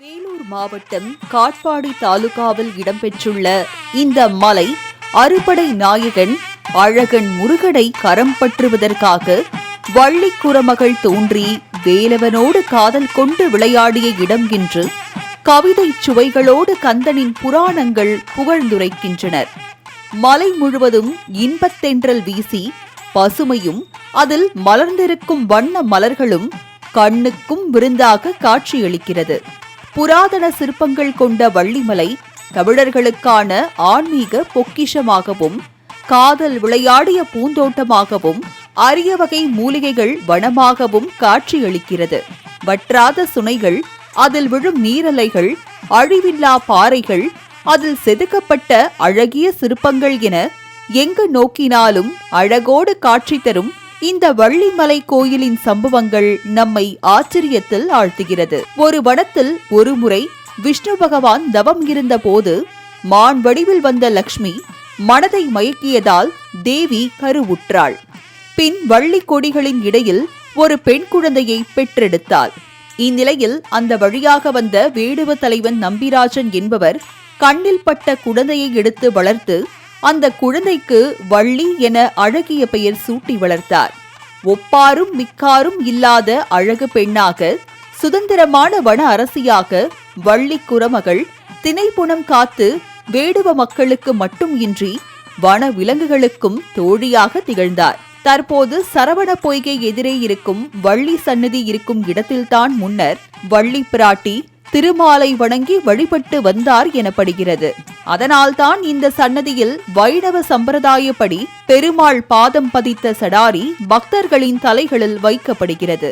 வேலூர் மாவட்டம் காட்பாடி தாலுகாவில் இடம்பெற்றுள்ள இந்த மலை அறுபடை நாயகன் அழகன் முருகனை கரம் பற்றுவதற்காக வள்ளி குரமகள் தோன்றி வேலவனோடு காதல் கொண்டு விளையாடிய இடம் என்று கவிதை சுவைகளோடு கந்தனின் புராணங்கள் புகழ்ந்துரைக்கின்றனர். மலை முழுவதும் இன்பத்தென்றல் வீசி பசுமையும் அதில் மலர்ந்திருக்கும் வண்ண மலர்களும் கண்ணுக்கும் விருந்தாக காட்சியளிக்கிறது. புராதன சிற்பங்கள் கொண்ட வள்ளிமலை தமிழர்களுக்கான ஆன்மீக பொக்கிஷமாகவும் காதல் விளையாடிய பூந்தோட்டமாகவும் அரிய வகை மூலிகைகள் வனமாகவும் காட்சியளிக்கிறது. வற்றாத சுனைகள், அதில் விழும் நீரலைகள், அழிவில்லா பாறைகள், அதில் செதுக்கப்பட்ட அழகிய சிற்பங்கள் என எங்கு நோக்கினாலும் அழகோடு காட்சி தரும் இந்த வள்ளிமலை கோயிலின் சம்பவங்கள் நம்மை ஆச்சரியத்தில் ஆழ்த்துகிறது. ஒரு வனத்தில் ஒருமுறை விஷ்ணு பகவான் தவம் இருந்த போது மான் வடிவில் வந்த லக்ஷ்மி மனதை மயக்கியதால் தேவி கருவுற்றாள். பின் வள்ளி கொடிகளின் இடையில் ஒரு பெண் குழந்தையை பெற்றெடுத்தாள். இந்நிலையில் அந்த வழியாக வந்த வேடுவ தலைவன் நம்பிராஜன் என்பவர் கண்ணில் பட்ட குழந்தையை எடுத்து வளர்த்து அந்த குழந்தைக்கு வள்ளி என அழகிய பெயர் சூட்டி வளர்த்தார். ஒப்பாரும் மிக்காரும் இல்லாத அழகு பெண்ணாக, சுதந்திரமான வன அரசியாக வள்ளி குரமகள் திணைப்புணம் காத்து வேடுவ மக்களுக்கு மட்டும் இன்றி வன விலங்குகளுக்கும் தோழியாக திகழ்ந்தார். தற்போது சரவண பொய்கை எதிரே இருக்கும் வள்ளி சன்னதி இருக்கும் இடத்தில்தான் முன்னர் வள்ளி பிராட்டி திருமாலை வணங்கி வழிபட்டு வந்தார் எனப்படுகிறது. அதனால்தான் இந்த சன்னதியில் வைணவ சம்பிரதாயப்படி பெருமாள் பாதம் பதித்த சடாரி பக்தர்களின் தலைகளில் வைக்கப்படுகிறது.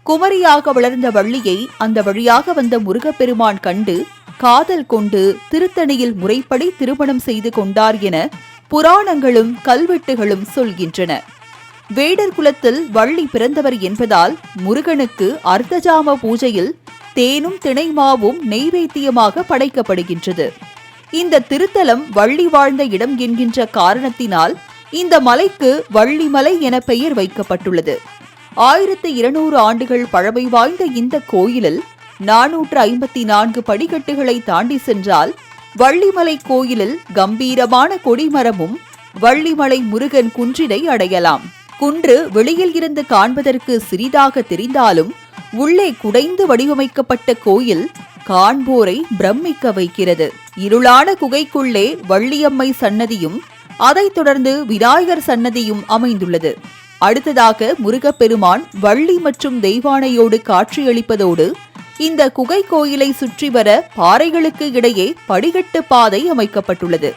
குமரியாக வளர்ந்த வள்ளியை அந்த வழியாக வந்த முருகப்பெருமான் கண்டு காதல் கொண்டு திருத்தணியில் முறைப்படி திருமணம் செய்து கொண்டார் என புராணங்களும் கல்வெட்டுகளும் சொல்கின்றன. வேடர் குலத்தில் வள்ளி பிறந்தவர் என்பதால் முருகனுக்கு அர்த்தஜாம பூஜையில் தேனும் திணைமாவும் நெய்வேத்தியமாக படைக்கப்படுகின்றது. இந்த திருத்தலம் வள்ளி வாழ்ந்த இடம் என்கின்ற காரணத்தினால் இந்த மலைக்கு வள்ளிமலை என பெயர் வைக்கப்பட்டுள்ளது. 1200 ஆண்டுகள் பழமை வாய்ந்த இந்த கோயிலில் 454 படிக்கட்டுகளை தாண்டி சென்றால் வள்ளிமலை கோயிலில் கம்பீரமான கொடிமரமும் வள்ளிமலை முருகன் குன்றினை அடையலாம். குன்று வெளியில் இருந்து காண்பதற்கு சிறிதாக தெரிந்தாலும் உள்ளே குடைந்து வடிவமைக்கப்பட்ட கோயில் காண்போரை பிரமிக்க வைக்கிறது. இருளான குகைக்குள்ளே வள்ளியம்மை சன்னதியும் அதைத் தொடர்ந்து விநாயகர் சன்னதியும் அமைந்துள்ளது. அடுத்ததாக முருகப்பெருமான் வள்ளி மற்றும் தெய்வானையோடு காட்சியளிப்பதோடு இந்த குகை கோயிலை சுற்றி வர பாறைகளுக்கு இடையே படிக்கட்டு பாதை அமைக்கப்பட்டுள்ளது.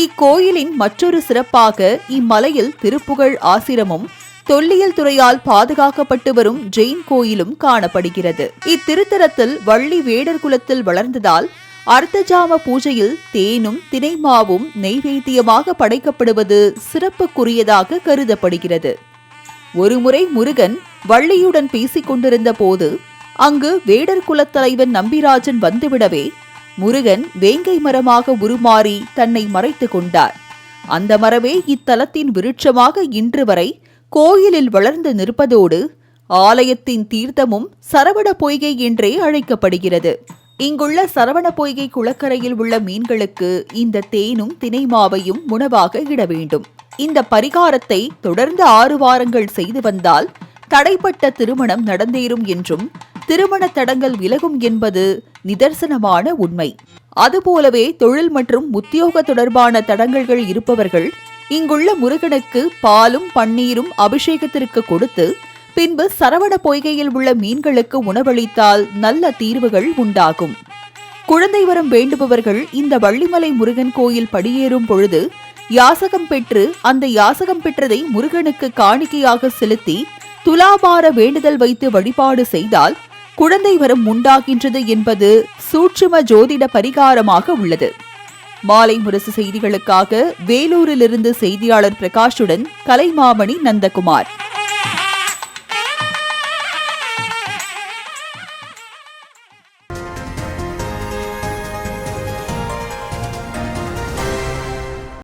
இக்கோயிலின் மற்றொரு சிறப்பாக இம்மலையில் திருப்புகழ் ஆசிரமும் தொல்லியல் துறையால் பாதுகாக்கப்பட்டு வரும் ஜெயின் கோயிலும் காணப்படுகிறது. இத்திருத்தலத்தில் வள்ளி வேடர் குலத்தில் வளர்ந்ததால் அர்த்தஜாம பூஜையில் தேனும் திணைமாவும் நெய்வேத்தியமாக படைக்கப்படுவது சிறப்புக்குரியதாக கருதப்படுகிறது. ஒருமுறை முருகன் வள்ளியுடன் பேசிக் கொண்டிருந்த போது அங்கு வேடர் குலத்தலைவன் நம்பிராஜன் வந்துவிடவே முருகன் வேங்கை மரமாக உருமாறி தன்னை மறைத்துக் கொண்டார். அந்த மரமே இத்தலத்தின் விருட்சமாக இன்று வரை கோயிலில் வளர்ந்து நிற்பதோடு ஆலயத்தின் தீர்த்தமும் சரவண பொய்கை என்றே அழைக்கப்படுகிறது. இங்குள்ள சரவண பொய்கை குளக்கரையில் உள்ள மீன்களுக்கு இந்த தேனும் திணைமாவையும் உணவாக இட வேண்டும். இந்த பரிகாரத்தை தொடர்ந்து 6 வாரங்கள் செய்து வந்தால் தடைப்பட்ட திருமணம் நடந்தேறும் என்றும் திருமண தடங்கல் விலகும் என்பது நிதர்சனமான உண்மை. அதுபோலவே தொழில் மற்றும் உத்தியோக தொடர்பான தடங்கல்கள் இருப்பவர்கள் இங்குள்ள முருகனுக்கு பாலும் பன்னீரும் அபிஷேகத்திற்கு கொடுத்து பின்பு சரவண பொய்கையில் உள்ள மீன்களுக்கு உணவளித்தால் நல்ல தீர்வுகள் உண்டாகும். குழந்தை வரம் வேண்டுபவர்கள் இந்த வள்ளிமலை முருகன் கோயில் படியேறும் பொழுது யாசகம் பெற்று அந்த யாசகம் பெற்றதை முருகனுக்கு காணிக்கையாக செலுத்தி துலாபார வேண்டுதல் வைத்து வழிபாடு செய்தால் குழந்தை வரம் உண்டாகின்றது என்பது சூட்சும ஜோதிட பரிகாரமாக உள்ளது. மாலை முரசு செய்திகளுக்காக வேலூரிலிருந்து செய்தியாளர் பிரகாஷுடன் கலைமாமணி நந்தகுமார்.